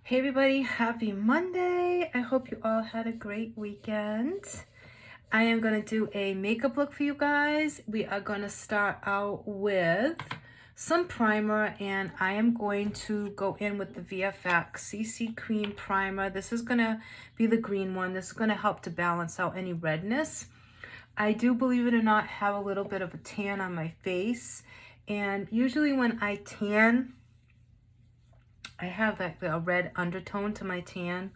Hey everybody, happy Monday. I hope you all had a great weekend. I am going to do a makeup look for you guys. We are going to start out with some primer, and I am going to go in with the VFX CC Cream Primer. This is going to be the green one. This is going to help to balance out any redness. I do, believe it or not, have a little bit of a tan on my face, and usually when I tan, I have like a red undertone to my tan,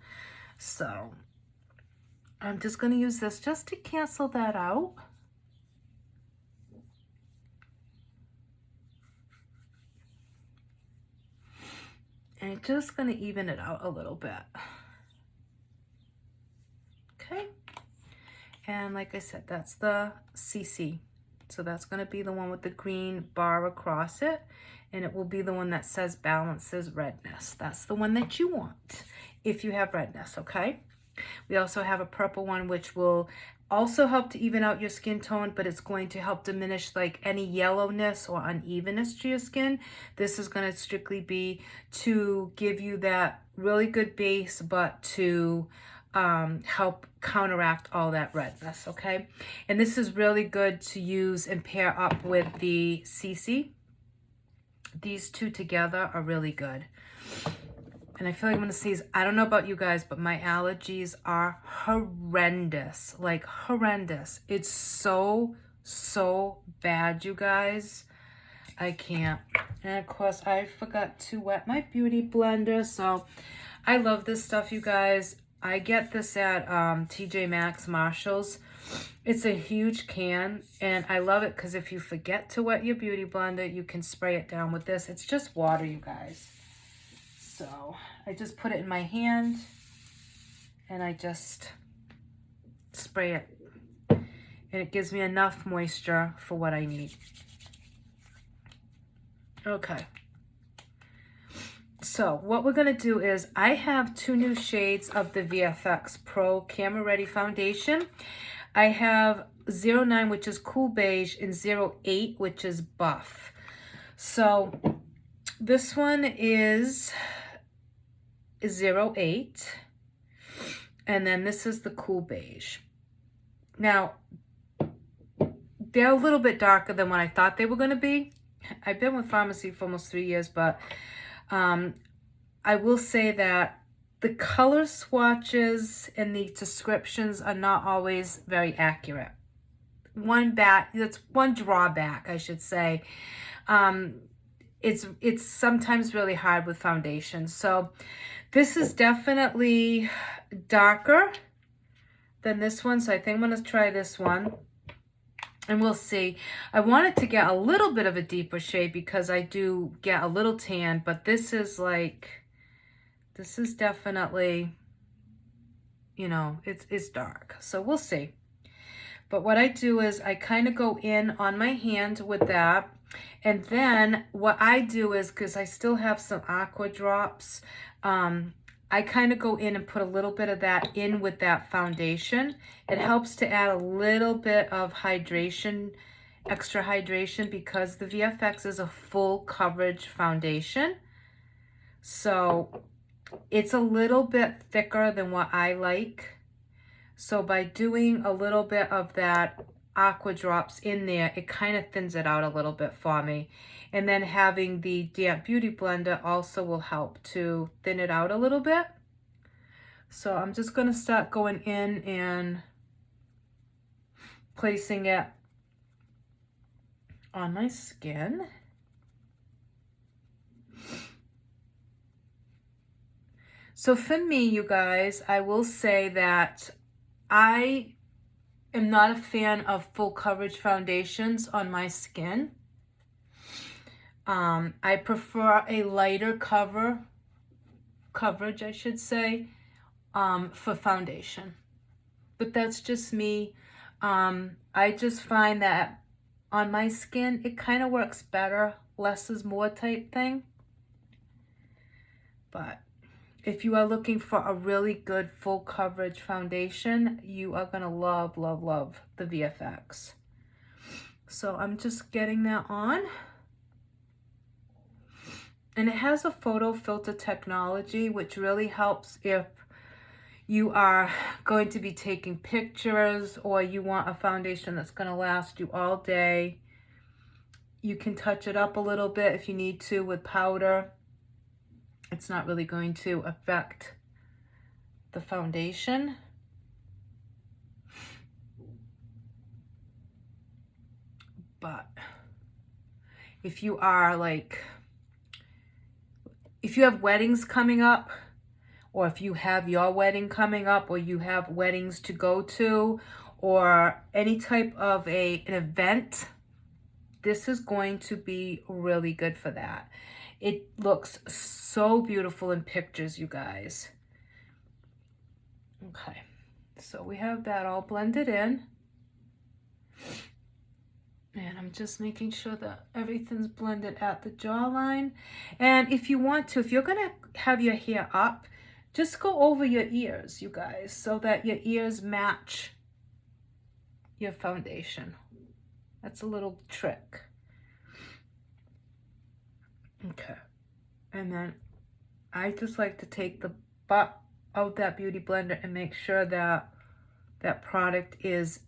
so I'm just going to use this just to cancel that out. And it's just going to even it out a little bit. Okay. And like I said, that's the CC. So that's going to be the one with the green bar across it. And it will be the one that says balances redness. That's the one that you want if you have redness, okay? We also have a purple one, which will also help to even out your skin tone, but it's going to help diminish like any yellowness or unevenness to your skin. This is going to strictly be to give you that really good base, but to help counteract all that redness, okay? And this is really good to use and pair up with the CC. These two together are really good. And I feel like I'm going to sneeze. I don't know about you guys, but my allergies are horrendous. Like horrendous. It's so bad, you guys. I can't. And of course, I forgot to wet my beauty blender. So I love this stuff, you guys. I get this at TJ Maxx, Marshalls. It's a huge can, and I love it because if you forget to wet your beauty blender, you can spray it down with this. It's just water, you guys. So I just put it in my hand and I just spray it. And it gives me enough moisture for what I need. Okay. So what we're going to do is I have two new shades of the VFX Pro Camera Ready Foundation. I have 09, which is Cool Beige, and 08, which is Buff. So this one is 08, and then this is the Cool Beige. Now, they're a little bit darker than what I thought they were going to be. I've been with Pharmacy for almost 3 years, but I will say that the color swatches and the descriptions are not always very accurate. That's one drawback, I should say. It's sometimes really hard with foundation. So this is definitely darker than this one. So I think I'm going to try this one. And we'll see. I wanted to get a little bit of a deeper shade because I do get a little tan. But this is definitely, you know, it's dark. So we'll see. But what I do is I kind of go in on my hand with that. And then what I do is, because I still have some aqua drops, I kind of go in and put a little bit of that in with that foundation. It helps to add a little bit of hydration, extra hydration, because the VFX is a full coverage foundation. So it's a little bit thicker than what I like. So by doing a little bit of that aqua drops in there, it kind of thins it out a little bit for me. And then having the damp beauty blender also will help to thin it out a little bit. So I'm just going to start going in and placing it on my skin. So for me, you guys, I will say that I am not a fan of full coverage foundations on my skin. I prefer a lighter coverage, I should say, for foundation. But that's just me. I just find that on my skin, it kind of works better, less is more type thing. But if you are looking for a really good full coverage foundation, you are going to love, love, love the VFX. So I'm just getting that on. And it has a photo filter technology, which really helps if you are going to be taking pictures or you want a foundation that's going to last you all day. You can touch it up a little bit if you need to with powder. It's not really going to affect the foundation. But if you are like, if you have weddings coming up, or if you have your wedding coming up, or you have weddings to go to, or any type of an event, this is going to be really good for that. It looks so beautiful in pictures, you guys. Okay, so we have that all blended in. And I'm just making sure that everything's blended at the jawline. And if you want to, if you're gonna have your hair up, just go over your ears, you guys, so that your ears match your foundation. That's a little trick. Okay. And then I just like to take the butt of that beauty blender and make sure that that product is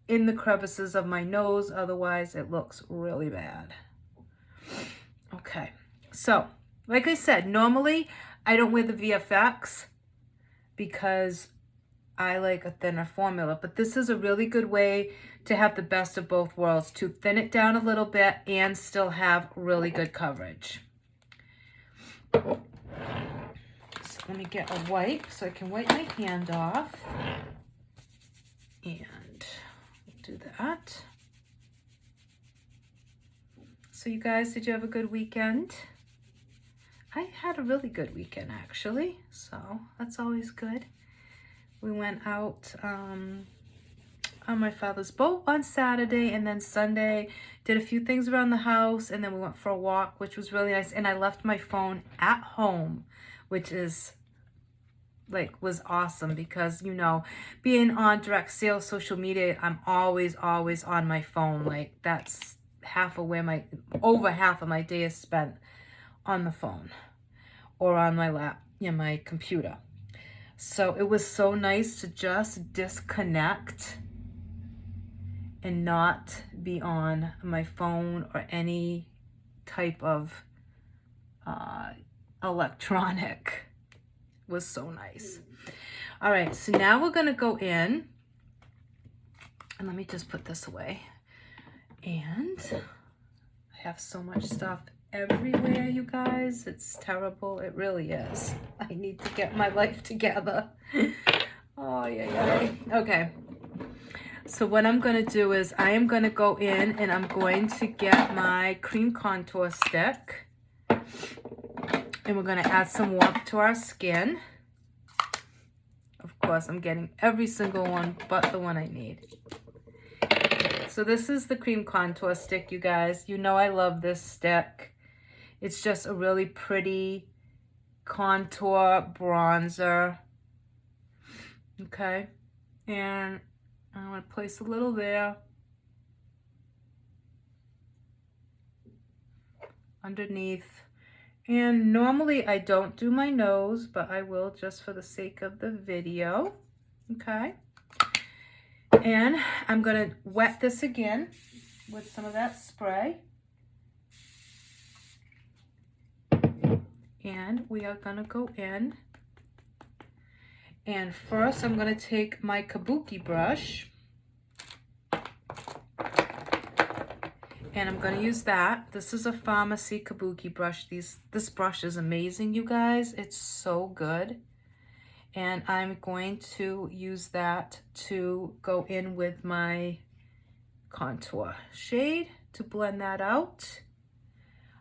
in the crevices of my nose, otherwise it looks really bad. Okay, so like I said, normally I don't wear the VFX because I like a thinner formula, but this is a really good way to have the best of both worlds, to thin it down a little bit and still have really good coverage. So let me get a wipe so I can wipe my hand off. And do that. So you guys, did you have a good weekend? I had a really good weekend actually, so that's always good. We went out on my father's boat on Saturday, and then Sunday did a few things around the house, and then we went for a walk, which was really nice. And I left my phone at home, which is was awesome, because you know, being on direct sales social media, I'm always on my phone. Like that's over half of my day is spent on the phone or on my my computer. So it was so nice to just disconnect and not be on my phone or any type of electronic. Was so nice. All right, so now we're gonna go in, and let me just put this away. And I have so much stuff everywhere, you guys. It's terrible. It really is. I need to get my life together. Oh, yeah. Okay. So what I'm gonna do is I am gonna go in and I'm going to get my cream contour stick. And we're going to add some warmth to our skin. Of course, I'm getting every single one but the one I need. Okay, so this is the cream contour stick, you guys. You know I love this stick. It's just a really pretty contour bronzer. Okay. And I'm going to place a little there. Underneath. And normally I don't do my nose, but I will just for the sake of the video. Okay. And I'm going to wet this again with some of that spray. And we are going to go in. And first I'm going to take my kabuki brush. And I'm going to use that. This is a Pharmacy kabuki brush. This brush is amazing, you guys. It's so good. And I'm going to use that to go in with my contour shade to blend that out.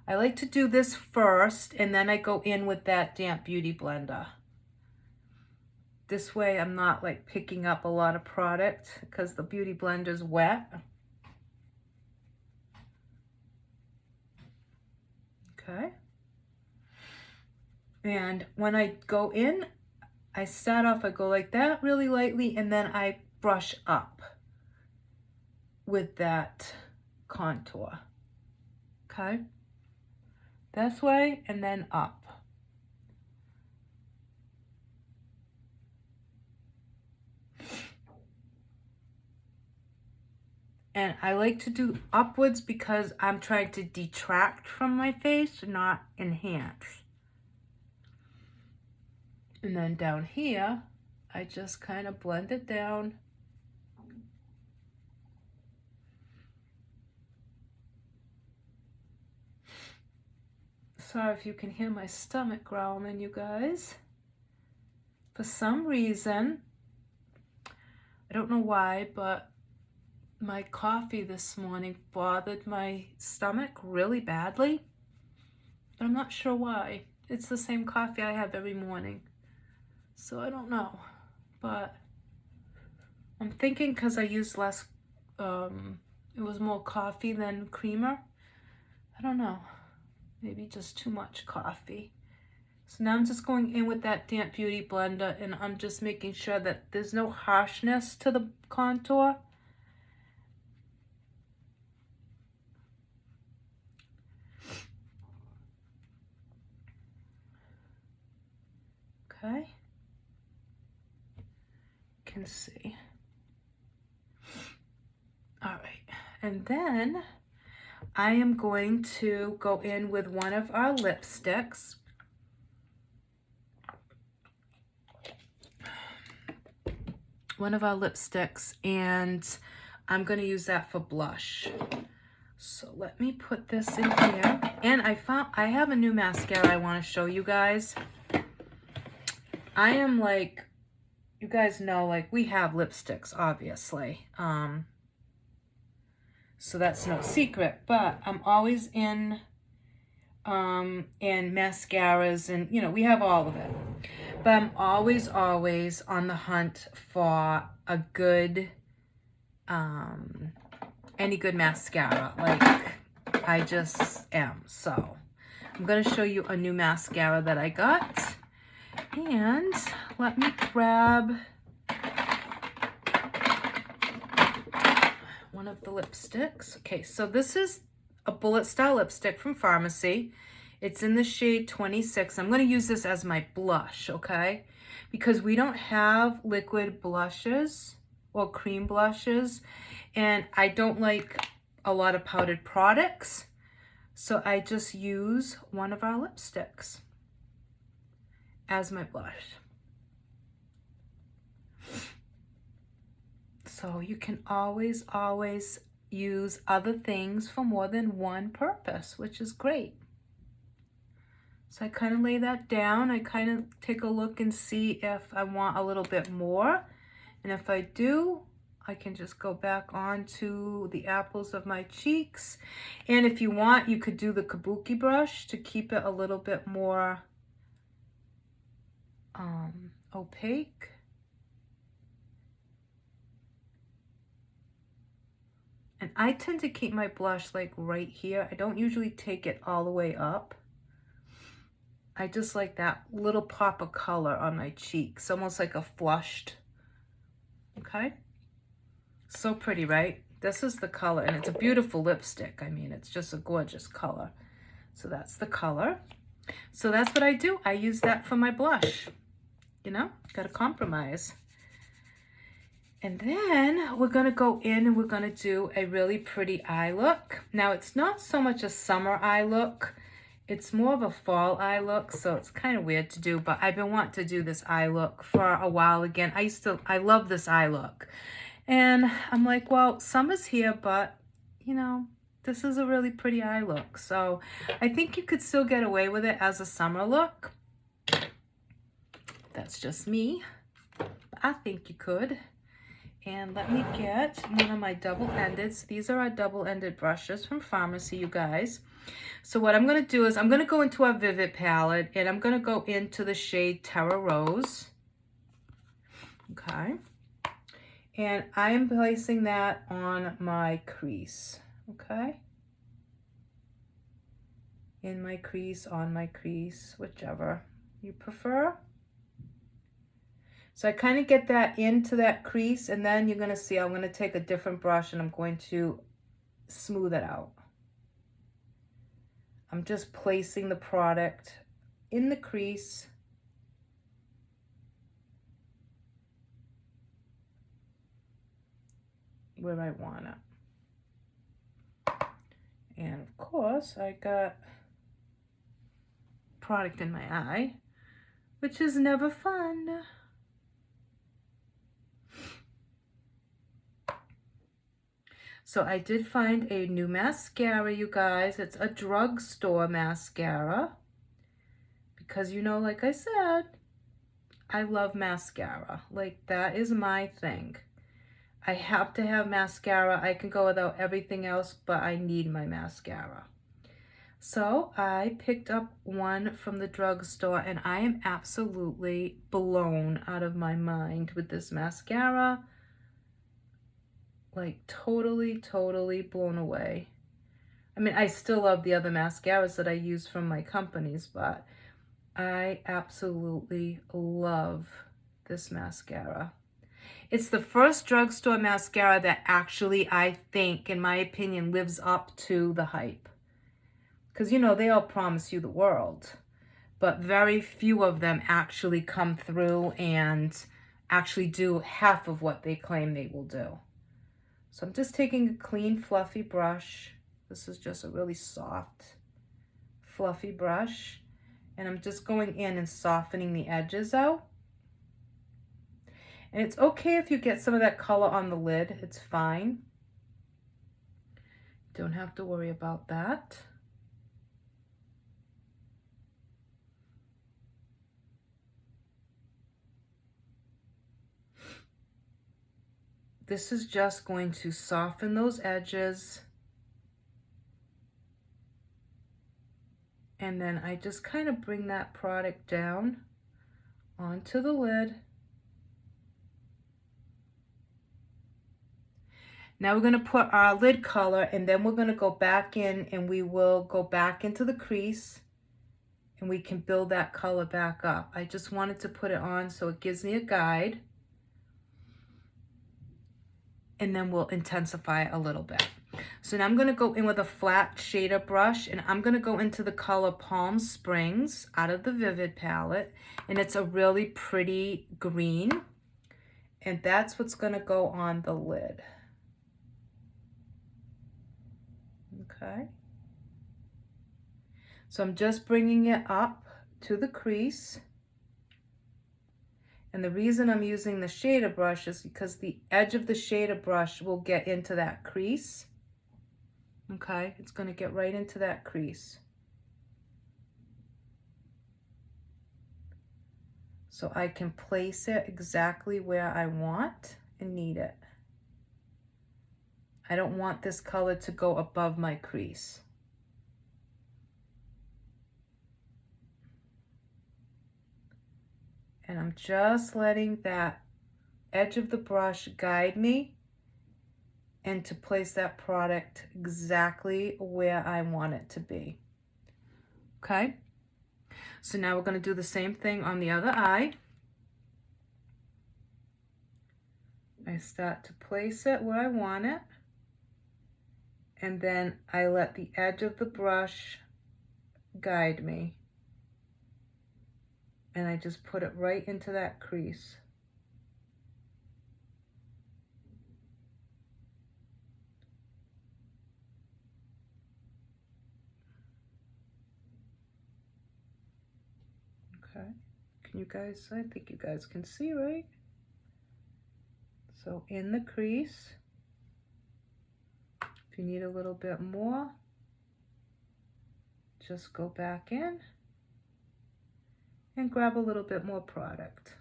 I like to do this first, and then I go in with that damp beauty blender. This way I'm not like picking up a lot of product because the beauty blender is wet. Okay. And when I go in, I start off, I go like that really lightly, and then I brush up with that contour. Okay. this way and then up. And I like to do upwards because I'm trying to detract from my face, not enhance. And then down here, I just kind of blend it down. Sorry if you can hear my stomach growling, you guys. For some reason, I don't know why, but my coffee this morning bothered my stomach really badly. But I'm not sure why. It's the same coffee I have every morning. So I don't know. But I'm thinking because I used less, it was more coffee than creamer. I don't know. Maybe just too much coffee. So now I'm just going in with that Damp Beauty blender and I'm just making sure that there's no harshness to the contour. Okay. You can see. All right. And then I am going to go in with one of our lipsticks. And I'm going to use that for blush. So let me put this in here. And I have a new mascara I want to show you guys. I am like, you guys know, like we have lipsticks, obviously. So that's no secret, but I'm always in mascaras and, you know, we have all of it. But I'm always on the hunt for a good, any good mascara. Like, I just am. So, I'm going to show you a new mascara that I got. And let me grab one of the lipsticks. Okay, so this is a bullet style lipstick from Pharmacy. It's in the shade 26. I'm going to use this as my blush, okay? Because we don't have liquid blushes or cream blushes, and I don't like a lot of powdered products, so I just use one of our lipsticks as my blush. So you can always use other things for more than one purpose, which is great. So I kind of lay that down. I kind of take a look and see if I want a little bit more. And if I do, I can just go back onto the apples of my cheeks. And if you want, you could do the kabuki brush to keep it a little bit more opaque. And I tend to keep my blush like right here. I don't usually take it all the way up. I just like that little pop of color on my cheeks, almost like a flushed, okay? So pretty, right? This is the color, and it's a beautiful lipstick. I mean, it's just a gorgeous color. So that's the color. So that's what I do. I use that for my blush. You know, gotta compromise. And then we're gonna go in and we're gonna do a really pretty eye look. Now, it's not so much a summer eye look. It's more of a fall eye look, so it's kind of weird to do, but I've been wanting to do this eye look for a while again. I love this eye look. And I'm like, well, summer's here, but, you know, this is a really pretty eye look. So I think you could still get away with it as a summer look. That's just me. But I think you could. And let me get one of my double-endeds. These are our double-ended brushes from Pharmacy, you guys. So what I'm going to do is I'm going to go into our Vivid palette, and I'm going to go into the shade Terra Rose. Okay. And I am placing that on my crease. Okay. In my crease, on my crease, whichever you prefer. So I kind of get that into that crease, and then you're going to see I'm going to take a different brush and I'm going to smooth it out. I'm just placing the product in the crease. Where I want it. And of course, I got product in my eye, which is never fun. So I did find a new mascara, you guys. It's a drugstore mascara. Because, you know, like I said, I love mascara. Like, that is my thing. I have to have mascara. I can go without everything else, but I need my mascara. So I picked up one from the drugstore, and I am absolutely blown out of my mind with this mascara. Like, totally, totally blown away. I mean, I still love the other mascaras that I use from my companies, but I absolutely love this mascara. It's the first drugstore mascara that actually, I think, in my opinion, lives up to the hype. Because, you know, they all promise you the world, but very few of them actually come through and actually do half of what they claim they will do. So I'm just taking a clean, fluffy brush. This is just a really soft, fluffy brush. And I'm just going in and softening the edges out. And it's okay if you get some of that color on the lid. It's fine. Don't have to worry about that. This is just going to soften those edges. And then I just kind of bring that product down onto the lid. Now we're going to put our lid color, and then we're going to go back in, and we will go back into the crease, and we can build that color back up. I just wanted to put it on so it gives me a guide. And then we'll intensify it a little bit. So now I'm going to go in with a flat shader brush, and I'm going to go into the color Palm Springs out of the Vivid palette, and it's a really pretty green, and that's what's going to go on the lid. Okay. So I'm just bringing it up to the crease. And the reason I'm using the shader brush is because the edge of the shader brush will get into that crease. Okay, it's going to get right into that crease. So I can place it exactly where I want and need it. I don't want this color to go above my crease. And I'm just letting that edge of the brush guide me and to place that product exactly where I want it to be. Okay, so now we're going to do the same thing on the other eye. I start to place it where I want it, and then I let the edge of the brush guide me. And I just put it right into that crease. Okay, can you guys, I think you guys can see, right? So in the crease, if you need a little bit more, just go back in and grab a little bit more product.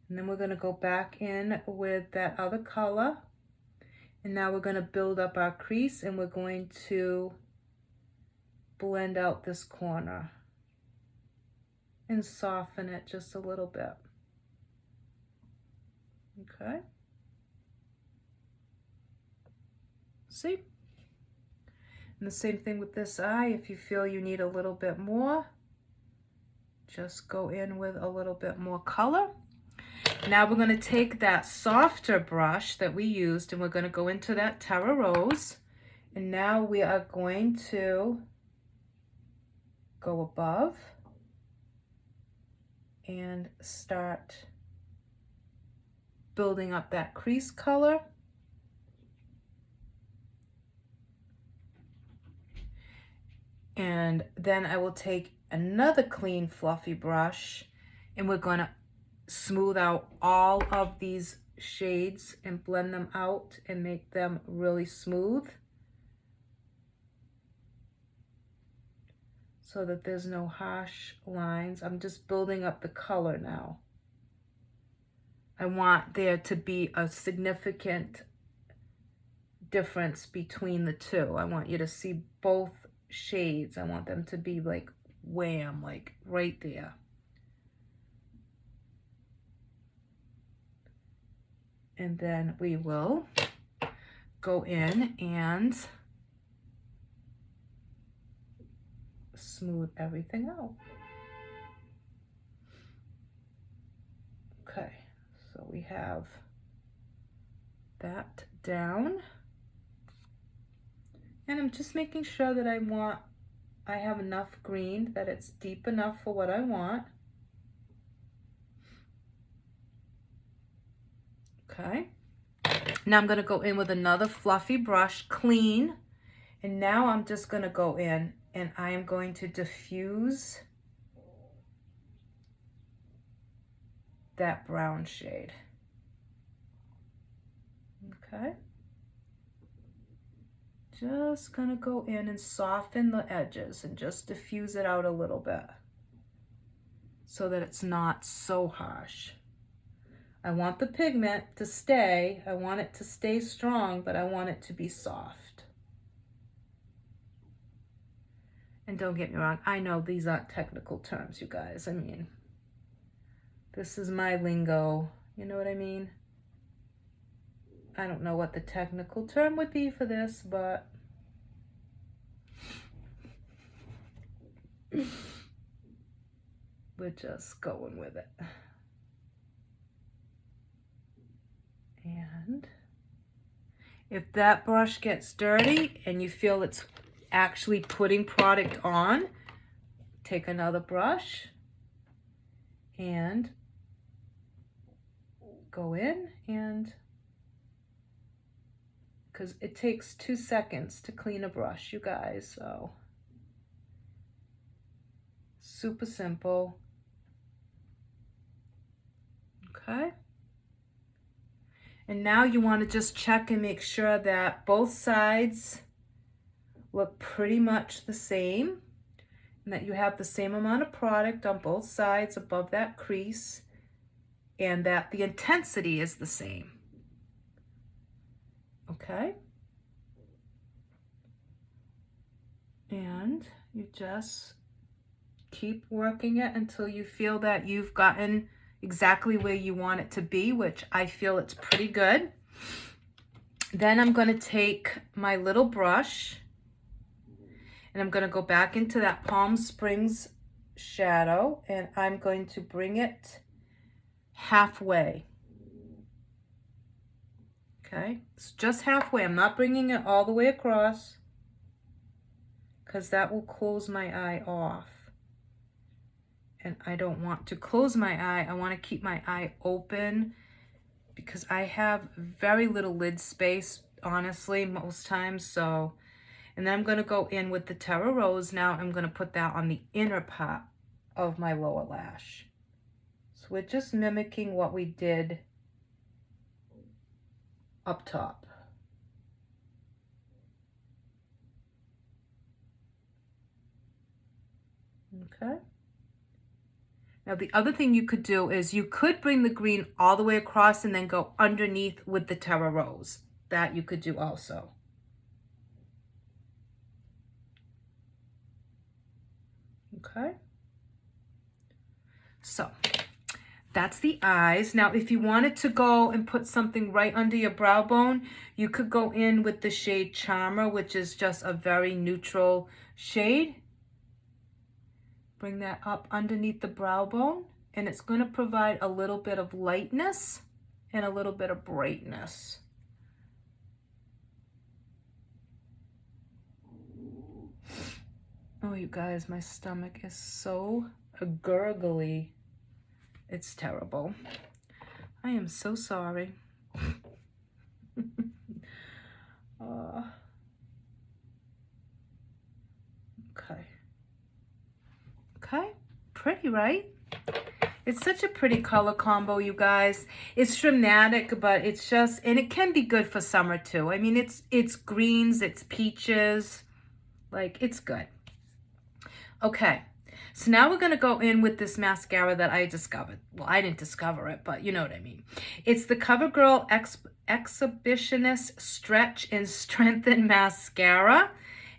And then we're going to go back in with that other color. And now we're going to build up our crease, and we're going to blend out this corner and soften it just a little bit. Okay. See? And the same thing with this eye. If you feel you need a little bit more, just go in with a little bit more color. Now we're going to take that softer brush that we used and we're going to go into that Terra Rose. And now we are going to go above and start building up that crease color. And then I will take another clean fluffy brush and we're going to smooth out all of these shades and blend them out and make them really smooth so that there's no harsh lines. I'm just building up the color now. I want there to be a significant difference between the two. I want you to see both shades. I want them to be like wham, like right there. And then we will go in and smooth everything out. Okay, so we have that down. And I'm just making sure that I have enough green, that it's deep enough for what I want. Okay. Now I'm going to go in with another fluffy brush, clean. And now I'm just going to go in and I am going to diffuse that brown shade. Okay. Just gonna go in and soften the edges and just diffuse it out a little bit so that it's not so harsh. I want the pigment to stay. I want it to stay strong, but I want it to be soft. And don't get me wrong, I know these aren't technical terms, you guys. I mean, this is my lingo. You know what I mean? I don't know what the technical term would be for this, but we're just going with it. And if that brush gets dirty and you feel it's actually putting product on, take another brush and go in, and because it takes 2 seconds to clean a brush, you guys, so super simple. Okay. And now you want to just check and make sure that both sides look pretty much the same and that you have the same amount of product on both sides above that crease and that the intensity is the same. Okay. And you just keep working it until you feel that you've gotten exactly where you want it to be, which I feel it's pretty good. Then I'm going to take my little brush and I'm going to go back into that Palm Springs shadow and I'm going to bring it halfway. Okay, it's just halfway. I'm not bringing it all the way across because that will close my eye off. And I don't want to close my eye. I want to keep my eye open because I have very little lid space, honestly, most times. So, and then I'm going to go in with the Terra Rose. Now I'm going to put that on the inner part of my lower lash. So we're just mimicking what we did up top. Okay. Now the other thing you could do is you could bring the green all the way across and then go underneath with the Terra Rose. That you could do also. Okay. So that's the eyes. Now, if you wanted to go and put something right under your brow bone, you could go in with the shade Charmer, which is just a very neutral shade. Bring that up underneath the brow bone and it's going to provide a little bit of lightness and a little bit of brightness. Oh, you guys, my stomach is so gurgly. It's terrible. I am so sorry. Okay. Okay, pretty, right? It's such a pretty color combo, you guys. It's dramatic, but it's just, and it can be good for summer too. I mean, it's greens, it's peaches, like it's good. Okay, so now we're gonna go in with this mascara that I discovered. Well, I didn't discover it, but you know what I mean. It's the CoverGirl Exhibitionist Stretch and Strengthen Mascara.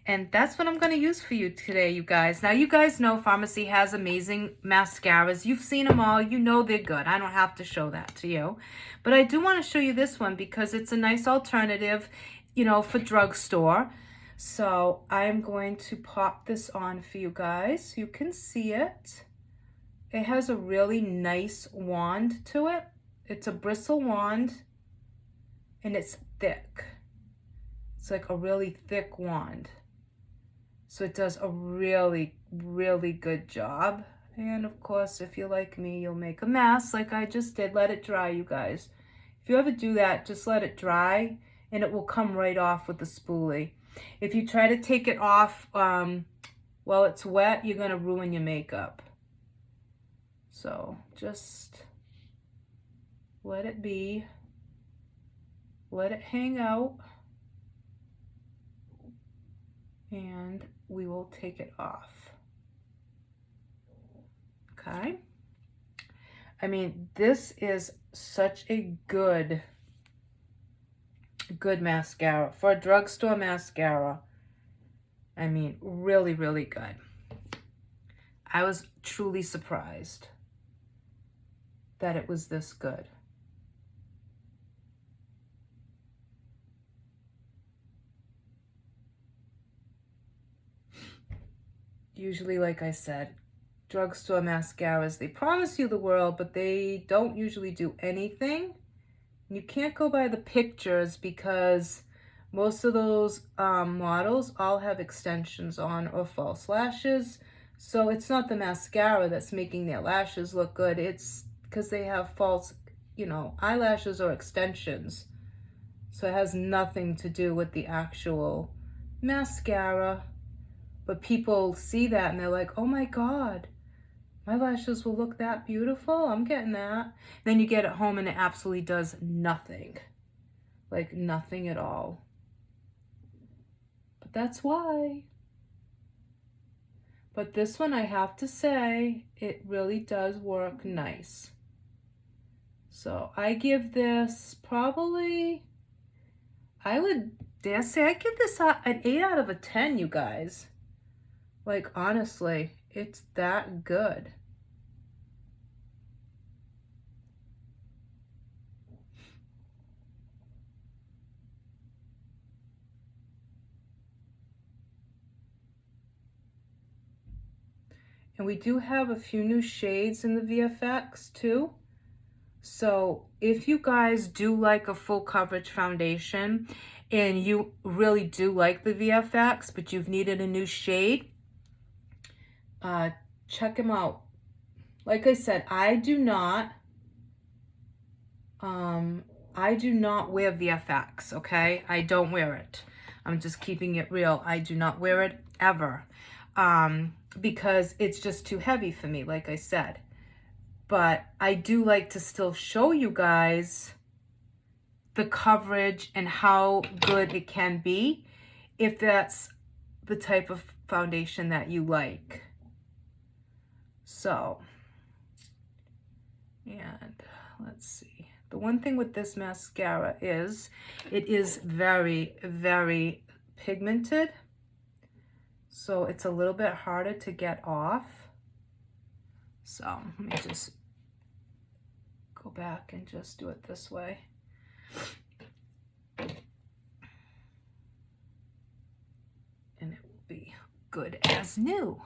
And that's what I'm going to use for you today, you guys. Now, you guys know Farmacy has amazing mascaras. You've seen them all. You know they're good. I don't have to show that to you. But I do want to show you this one because it's a nice alternative, you know, for drugstore. So I'm going to pop this on for you guys. You can see it. It has a really nice wand to it. It's a bristle wand, and it's thick. It's like a really thick wand. So it does a really, really good job. And of course, if you're like me, you'll make a mess like I just did. Let it dry, you guys. If you ever do that, just let it dry and it will come right off with the spoolie. If you try to take it off while it's wet, you're going to ruin your makeup. So just let it be. Let it hang out. And we will take it off. Okay. I mean, this is such a good mascara for a drugstore mascara. I mean, really, really good. I was truly surprised that it was this good. Usually, like I said, drugstore mascaras, they promise you the world, but they don't usually do anything. You can't go by the pictures because most of those models all have extensions on or false lashes. So it's not the mascara that's making their lashes look good. It's because they have false, you know, eyelashes or extensions. So it has nothing to do with the actual mascara. But people see that and they're like, oh my God, my lashes will look that beautiful. I'm getting that. Then you get it home and it absolutely does nothing. Like nothing at all. But that's why. But this one, I have to say, it really does work nice. So I give this probably, I would dare say, I give this an 8 out of 10, you guys. Like, honestly, it's that good. And we do have a few new shades in the VFX too. So if you guys do like a full coverage foundation and you really do like the VFX, but you've needed a new shade, check them out. Like I said, I do not wear VFX, okay? I don't wear it. I'm just keeping it real. I do not wear it ever because it's just too heavy for me, like I said. But I do like to still show you guys the coverage and how good it can be if that's the type of foundation that you like. So, and let's see. The one thing with this mascara is it is very, very pigmented. So it's a little bit harder to get off. So let me just go back and just do it this way. And it will be good as new.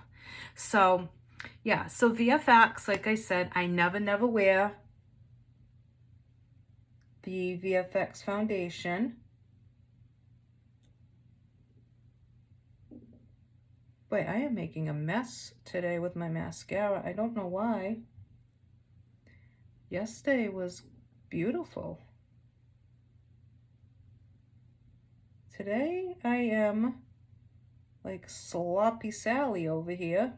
So Yeah, so VFX, like I said, I never wear the VFX foundation. Boy, I am making a mess today with my mascara. I don't know why. Yesterday was beautiful. Today I am like sloppy Sally over here.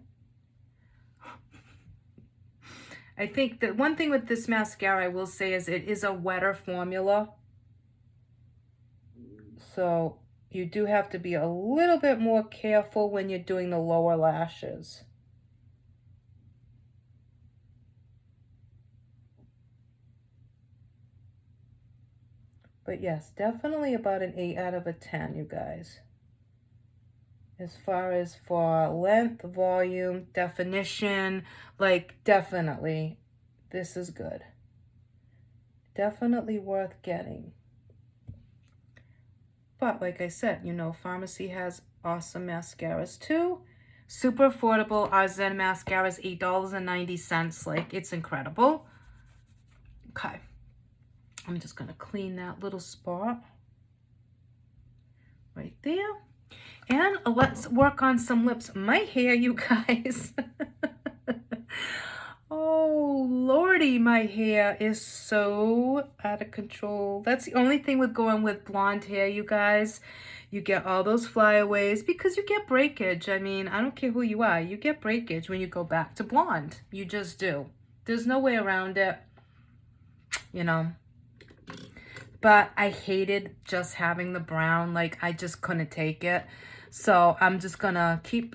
I think that one thing with this mascara I will say is it is a wetter formula. So you do have to be a little bit more careful when you're doing the lower lashes. But yes, definitely about an 8 out of a 10, you guys. As far as for length, volume, definition, like definitely, this is good. Definitely worth getting. But like I said, you know, Pharmacy has awesome mascaras too. Super affordable. Our Zen mascara is $8.90. Like, it's incredible. Okay. I'm just going to clean that little spot right there. And let's work on some lips. My hair, you guys. Oh, Lordy, my hair is so out of control. That's the only thing with going with blonde hair, you guys. You get all those flyaways because you get breakage. I mean, I don't care who you are. You get breakage when you go back to blonde. You just do. There's no way around it, you know. But I hated just having the brown. Like, I just couldn't take it. So I'm just gonna keep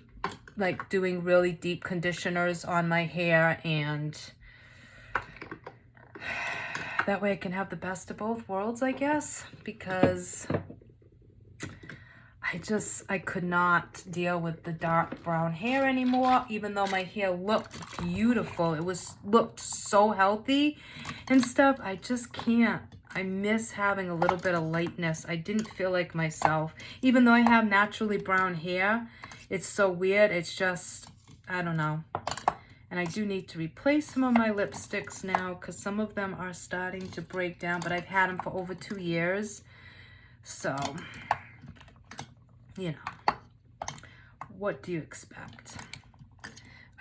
like doing really deep conditioners on my hair, and that way I can have the best of both worlds, I guess, because I could not deal with the dark brown hair anymore, even though my hair looked beautiful. It looked so healthy and stuff. I just can't. I miss having a little bit of lightness. I didn't feel like myself. Even though I have naturally brown hair, it's so weird. It's just, I don't know. And I do need to replace some of my lipsticks now because some of them are starting to break down, but I've had them for over 2 years. So, you know, what do you expect?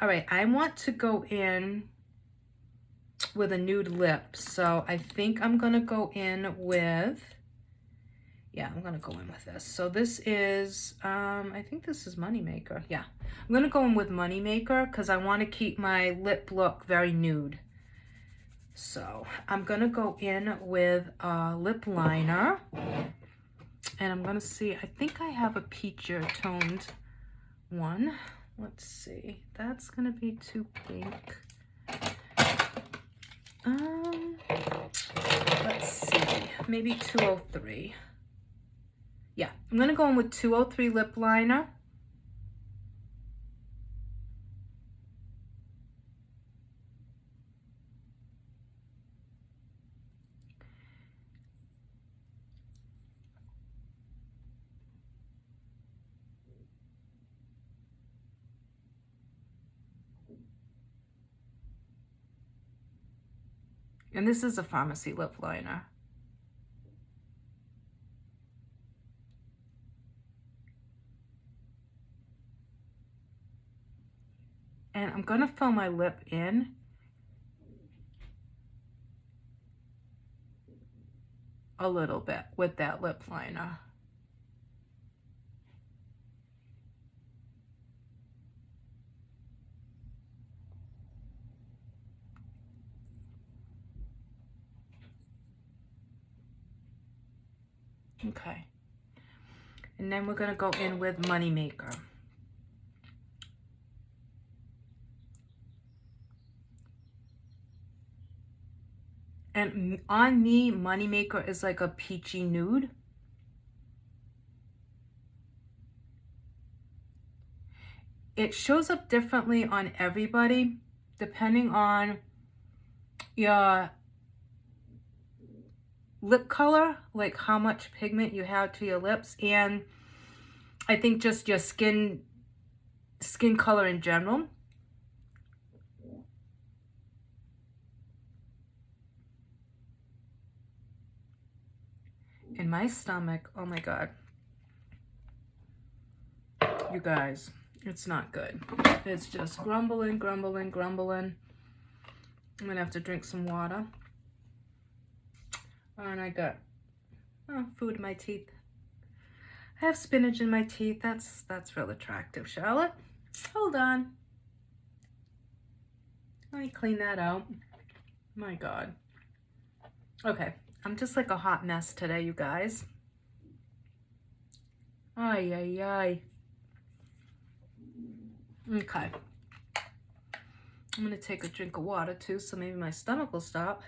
All right, I want to go in with a nude lip. So I think I'm going to go in with, yeah, I'm going to go in with this. So this is, I think this is Moneymaker. Yeah, I'm going to go in with Moneymaker because I want to keep my lip look very nude. So I'm going to go in with a lip liner. And I'm going to see, I think I have a peachier toned one. Let's see. That's going to be too pink. Let's see. Maybe 203. Yeah, I'm going to go in with 203 lip liner. And this is a Pharmacy lip liner. And I'm going to fill my lip in. A little bit with that lip liner. Okay. And then we're going to go in with Moneymaker. And on me, Moneymaker is like a peachy nude. It shows up differently on everybody, depending on your lip color, like how much pigment you have to your lips, and I think just your skin color in general. in my stomach. Oh my God. You guys, it's not good. It's just grumbling, grumbling, grumbling. I'm gonna have to drink some water. And I got food in my teeth. I have spinach in my teeth. That's real attractive, Charlotte. Hold on. Let me clean that out. My God. Okay, I'm just like a hot mess today, you guys. Ay, ay, ay. Okay. I'm gonna take a drink of water too, so maybe my stomach will stop.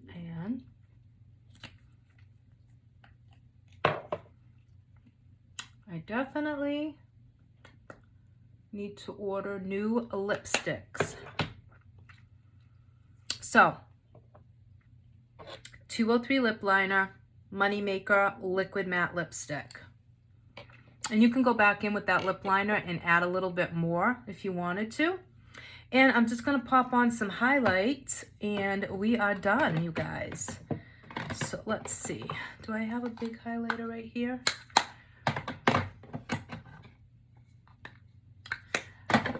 And I definitely need to order new lipsticks. So, 203 lip liner, Moneymaker liquid matte lipstick. And you can go back in with that lip liner and add a little bit more if you wanted to. And I'm just gonna pop on some highlights and we are done, you guys. So let's see, do I have a big highlighter right here?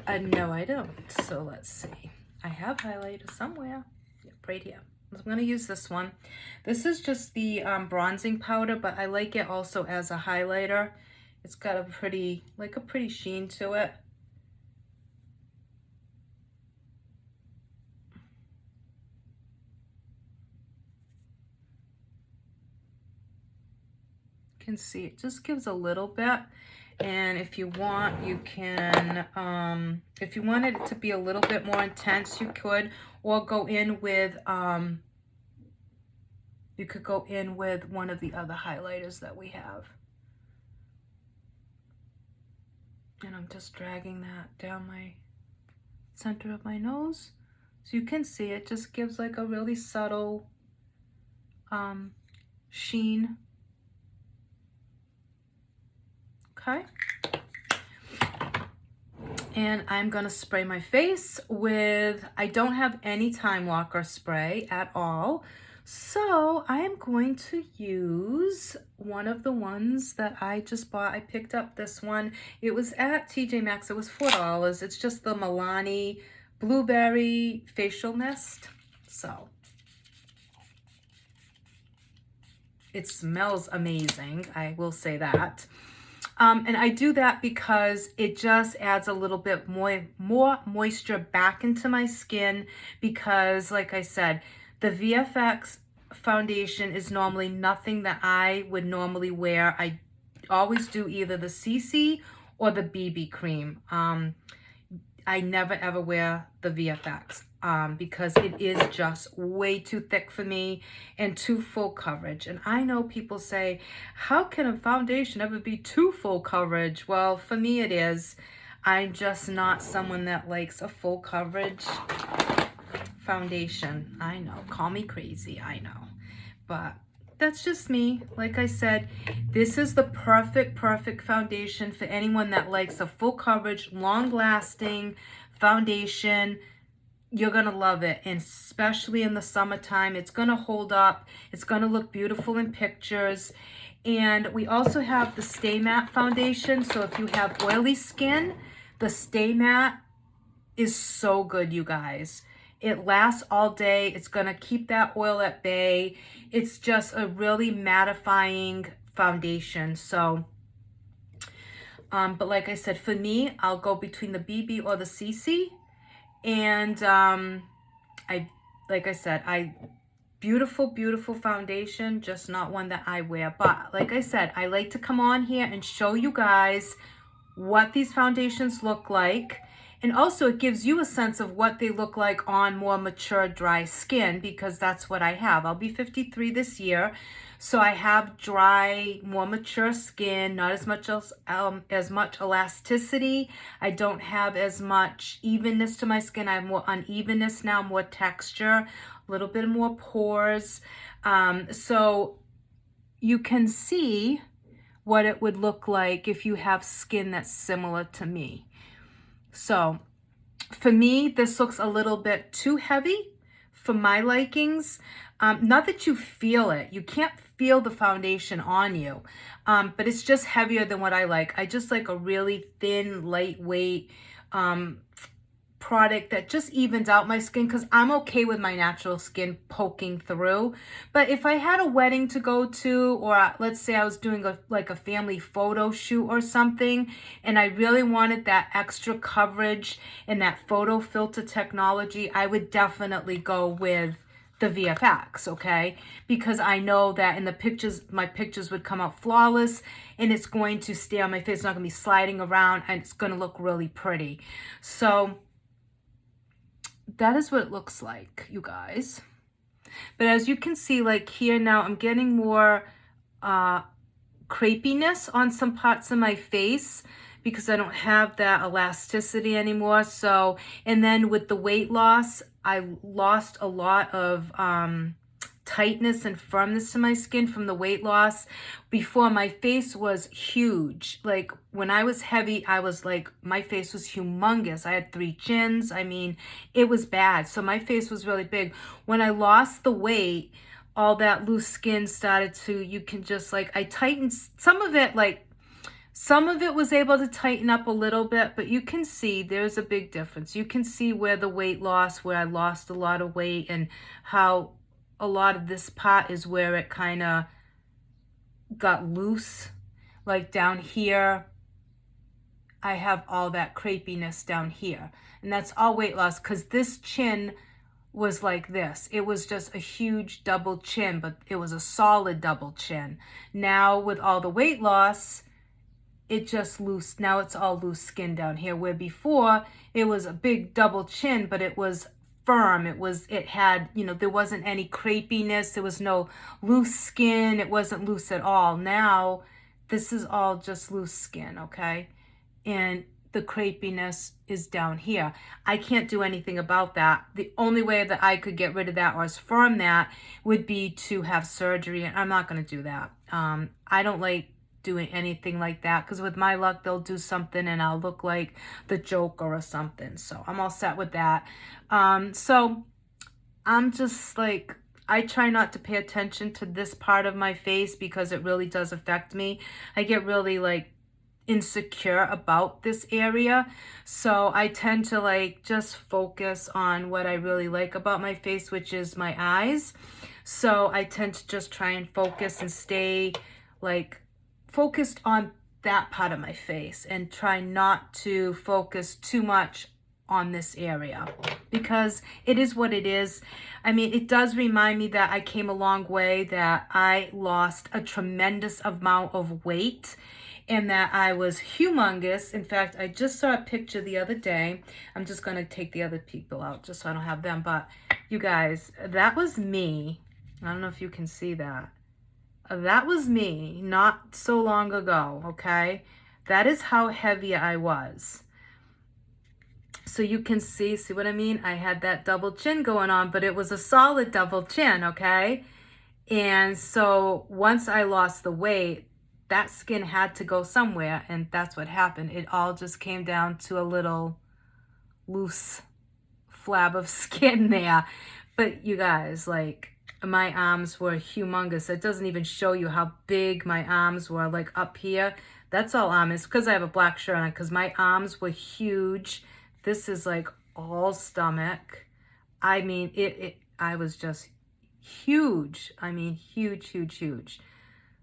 No, I don't. So let's see. I have highlighter somewhere. Yep, right here. I'm going to use this one. This is just the bronzing powder, but I like it also as a highlighter. It's got a pretty sheen to it. You can see it just gives a little bit. And if you want, you can, if you wanted it to be a little bit more intense, you could, or go in with, you could go in with one of the other highlighters that we have. And I'm just dragging that down my center of my nose. So you can see it just gives like a really subtle sheen. Okay. And I'm gonna spray my face with, I don't have any Time Locker spray at all. So I am going to use one of the ones that I just bought. I picked up this one. It was at TJ Maxx. It was $4. It's just the Milani Blueberry Facial Mist. So it smells amazing. I will say that. And I do that because it just adds a little bit more moisture back into my skin because, like I said, the VFX foundation is normally nothing that I would normally wear. I always do either the CC or the BB cream. I never ever wear the VFX because it is just way too thick for me and too full coverage. And I know people say, how can a foundation ever be too full coverage? Well, for me it is. I'm just not someone that likes a full coverage foundation. I know, call me crazy, I know. But that's just me. Like I said, this is the perfect foundation for anyone that likes a full coverage, long lasting foundation. You're gonna love it, and especially in the summertime, it's gonna hold up. It's gonna look beautiful in pictures. And we also have the Stay Matte foundation. So if you have oily skin, the Stay Matte is so good, you guys. It lasts all day. It's gonna keep that oil at bay. It's just a really mattifying foundation. So, but like I said, for me, I'll go between the BB or the CC. And like I said, beautiful foundation, just not one that I wear. But like I said, I like to come on here and show you guys what these foundations look like. And also it gives you a sense of what they look like on more mature, dry skin, because that's what I have. I'll be 53 this year. So I have dry, more mature skin, not as much elasticity. I don't have as much evenness to my skin. I have more unevenness now, more texture, a little bit more pores. So you can see what it would look like if you have skin that's similar to me. So for me, this looks a little bit too heavy for my likings. Not that you feel it. You can't feel the foundation on you, but it's just heavier than what I like. I just like a really thin, lightweight product that just evens out my skin, because I'm okay with my natural skin poking through. But if I had a wedding to go to, or let's say I was doing like a family photo shoot or something, and I really wanted that extra coverage and that photo filter technology, I would definitely go with the VFX, okay? Because I know that in the pictures, my pictures would come out flawless, and it's going to stay on my face. It's not gonna be sliding around, and it's gonna look really pretty. So that is what it looks like, you guys. But as you can see, like here now, I'm getting more crepiness on some parts of my face because I don't have that elasticity anymore. So, and then with the weight loss, I lost a lot of tightness and firmness to my skin from the weight loss. Before, my face was huge. Like when I was heavy, I was like, my face was humongous. I had 3 chins. I mean, it was bad. So my face was really big. When I lost the weight, all that loose skin started to, you can just like, I tightened some of it, like some of it was able to tighten up a little bit, but you can see there's a big difference. You can see where the weight loss, where I lost a lot of weight, and how a lot of this part is where it kind of got loose. Like down here, I have all that crepiness down here. And that's all weight loss, because this chin was like this. It was just a huge double chin, but it was a solid double chin. Now with all the weight loss, it just loose. Now it's all loose skin down here, where before it was a big double chin, but it was firm. It had, you know, there wasn't any crepiness. There was no loose skin. It wasn't loose at all. Now this is all just loose skin, okay? And the crepiness is down here. I can't do anything about that. The only way that I could get rid of that or firm that would be to have surgery, and I'm not going to do that. I don't like doing anything like that, because with my luck, they'll do something and I'll look like the Joker or something. So I'm all set with that. So I'm just like, I try not to pay attention to this part of my face because it really does affect me. I get really like insecure about this area, so I tend to like just focus on what I really like about my face, which is my eyes. So I tend to just try and focus and stay like focused on that part of my face, and try not to focus too much on this area, because it is what it is. I mean, it does remind me that I came a long way, that I lost a tremendous amount of weight, and that I was humongous. In fact, I just saw a picture the other day. I'm just going to take the other people out just so I don't have them. But you guys, that was me. I don't know if you can see that. That was me not so long ago, okay? That is how heavy I was. So you can see what I mean? I had that double chin going on, but it was a solid double chin, okay? And so once I lost the weight, that skin had to go somewhere, and that's what happened. It all just came down to a little loose flab of skin there. But you guys, like, my arms were humongous. It doesn't even show you how big my arms were, like up here. That's all arm. It's because I have a black shirt on, because my arms were huge. This is like all stomach. I mean, I was just huge. I mean, huge, huge, huge.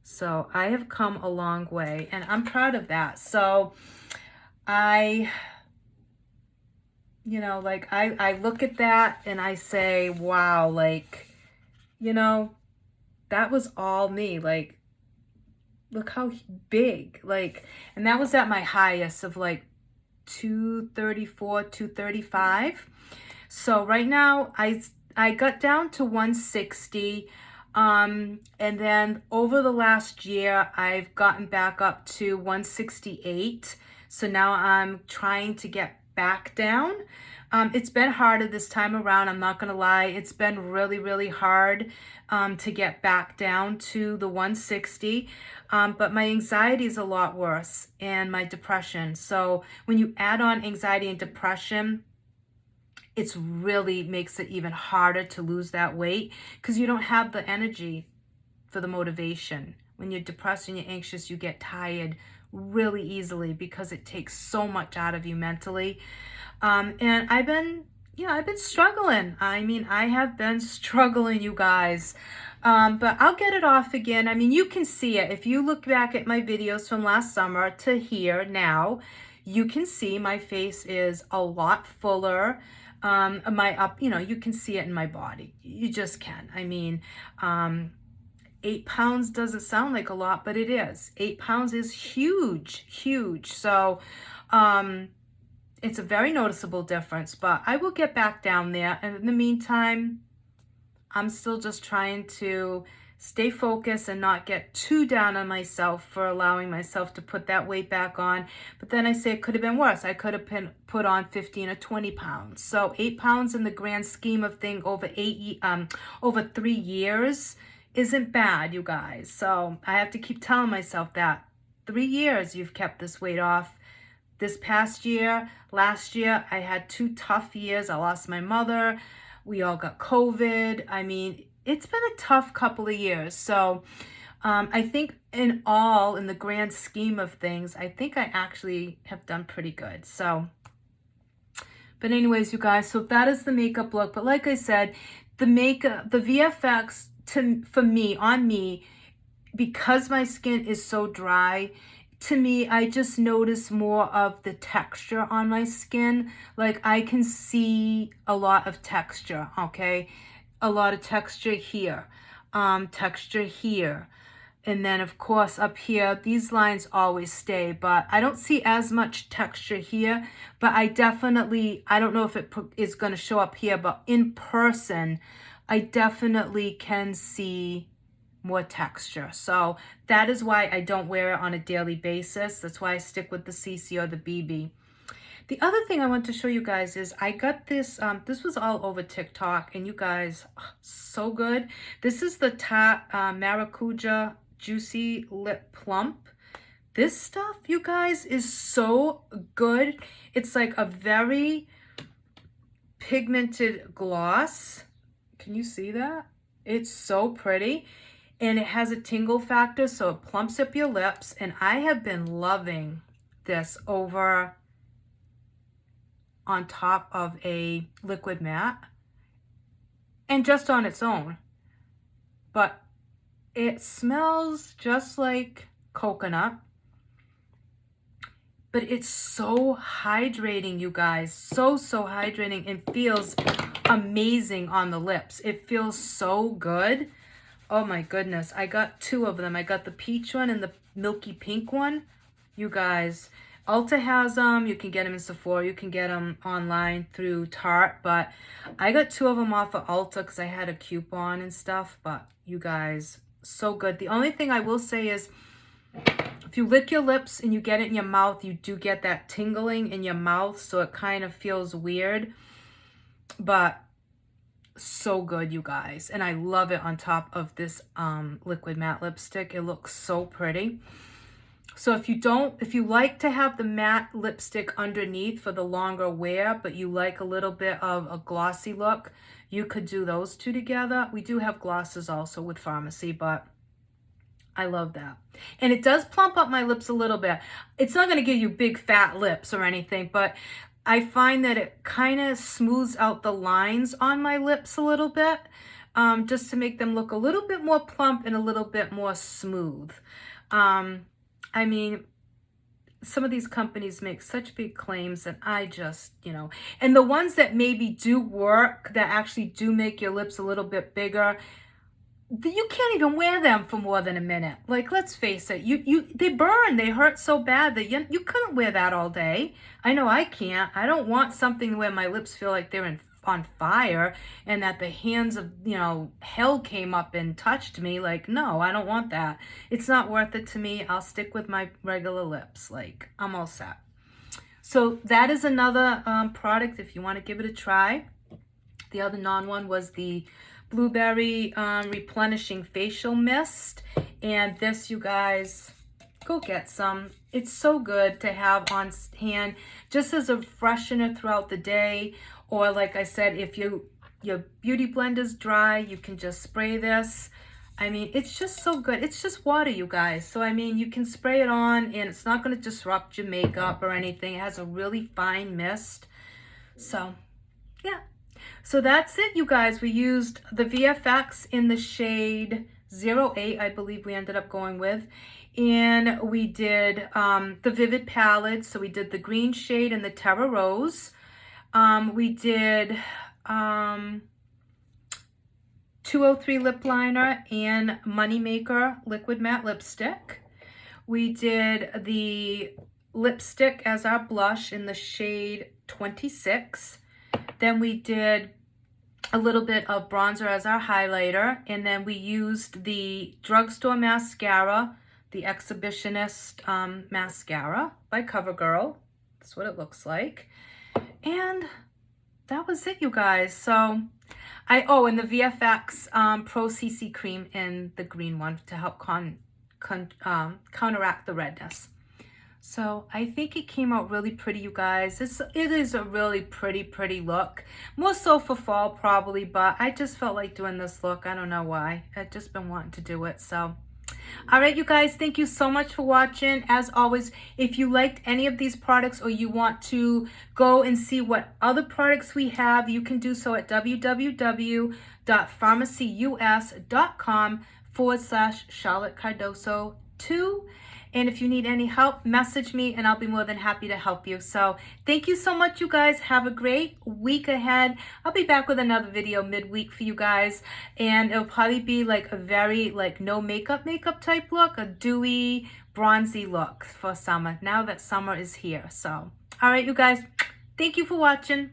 So I have come a long way, and I'm proud of that. So you know, like I look at that and I say, wow, like, you know, that was all me. Like, look how big, like, and that was at my highest of like 234, 235. So right now I got down to 160. And then over the last year, I've gotten back up to 168. So now I'm trying to get back down. It's been harder this time around. I'm not going to lie. It's been really, really hard to get back down to the 160. But my anxiety is a lot worse, and my depression. So when you add on anxiety and depression, it's really makes it even harder to lose that weight because you don't have the energy for the motivation. When you're depressed and you're anxious, you get tired really easily because it takes so much out of you mentally. And I've been struggling. I mean, I have been struggling, you guys. But I'll get it off again. I mean, you can see it. If you look back at my videos from last summer to here now, you can see my face is a lot fuller. You can see it in my body. You just can. I mean, 8 pounds doesn't sound like a lot, but it is. 8 pounds is huge, huge. So, it's a very noticeable difference, but I will get back down there. And in the meantime, I'm still just trying to stay focused and not get too down on myself for allowing myself to put that weight back on. But then I say it could have been worse. I could have put on 15 or 20 pounds. So 8 pounds in the grand scheme of things over 3 years isn't bad, you guys. So I have to keep telling myself that 3 years you've kept this weight off. This past year, last year, I had 2 tough years. I lost my mother. We all got COVID. I mean, it's been a tough couple of years. So I think in the grand scheme of things, I think I actually have done pretty good. So, but anyways, you guys, so that is the makeup look. But like I said, the makeup, the VFX on me, because my skin is so dry, to me, I just notice more of the texture on my skin. Like I can see a lot of texture, okay? A lot of texture here, texture here. And then of course up here, these lines always stay, but I don't see as much texture here, but I don't know if it is gonna show up here, but in person, I definitely can see more texture. So that is why I don't wear it on a daily basis. That's why I stick with the CC or the BB. The other thing I want to show you guys is I got this, this was all over TikTok, and you guys, so good. This is the Maracuja Juicy Lip Plump. This stuff, you guys, is so good. It's like a very pigmented gloss. Can you see that? It's so pretty. And it has a tingle factor, so it plumps up your lips. And I have been loving this over on top of a liquid matte and just on its own. But it smells just like coconut. But it's so hydrating, you guys. So hydrating, and feels amazing on the lips. It feels so good. Oh my goodness. I got 2 of them. I got the peach one and the milky pink one. You guys, Ulta has them. You can get them in Sephora. You can get them online through Tarte. But I got 2 of them off of Ulta because I had a coupon and stuff. But you guys, so good. The only thing I will say is, if you lick your lips and you get it in your mouth, you do get that tingling in your mouth. So it kind of feels weird. But so good, you guys. And I love it on top of this liquid matte lipstick. It looks so pretty. So if you like to have the matte lipstick underneath for the longer wear, but you like a little bit of a glossy look, you could do those 2 together. We do have glosses also with Pharmacy, but I love that. And it does plump up my lips a little bit. It's not going to give you big fat lips or anything, but I find that it kind of smooths out the lines on my lips a little bit, just to make them look a little bit more plump and a little bit more smooth. I mean, some of these companies make such big claims, and I just, and the ones that maybe do work, that actually do make your lips a little bit bigger, you can't even wear them for more than a minute. Like, let's face it, they burn, they hurt so bad that you couldn't wear that all day. I know I can't. I don't want something where my lips feel like they're on fire and that the hands of, hell came up and touched me. Like, no, I don't want that. It's not worth it to me. I'll stick with my regular lips. Like, I'm all set. So that is another product if you want to give it a try. The other one was the Blueberry Replenishing Facial Mist. And this, you guys, go get some. It's so good to have on hand just as a freshener throughout the day. Or like I said, if your beauty blender's dry, you can just spray this. I mean, it's just so good. It's just water, you guys. So, I mean, you can spray it on and it's not going to disrupt your makeup or anything. It has a really fine mist. So, yeah. So that's it, you guys. We used the VFX in the shade 08, I believe we ended up going with. And we did the Vivid palette. So we did the green shade and the Terra Rose. We did 203 lip liner and Moneymaker liquid matte lipstick. We did the lipstick as our blush in the shade 26. Then we did a little bit of bronzer as our highlighter. And then we used the drugstore mascara, the Exhibitionist mascara by CoverGirl. That's what it looks like. And that was it, you guys. So and the VFX Pro CC cream in the green one to help counteract the redness. So I think it came out really pretty, you guys. It is a really pretty look. More so for fall probably, but I just felt like doing this look. I don't know why. I've just been wanting to do it. So, all right, you guys, thank you so much for watching. As always, if you liked any of these products or you want to go and see what other products we have, you can do so at www.pharmacyus.com/Charlotte Cardoso 2. And if you need any help, message me and I'll be more than happy to help you. So thank you so much, you guys. Have a great week ahead. I'll be back with another video midweek for you guys. And it'll probably be like a very no makeup type look, a dewy, bronzy look for summer, now that summer is here. So, all right, you guys, thank you for watching.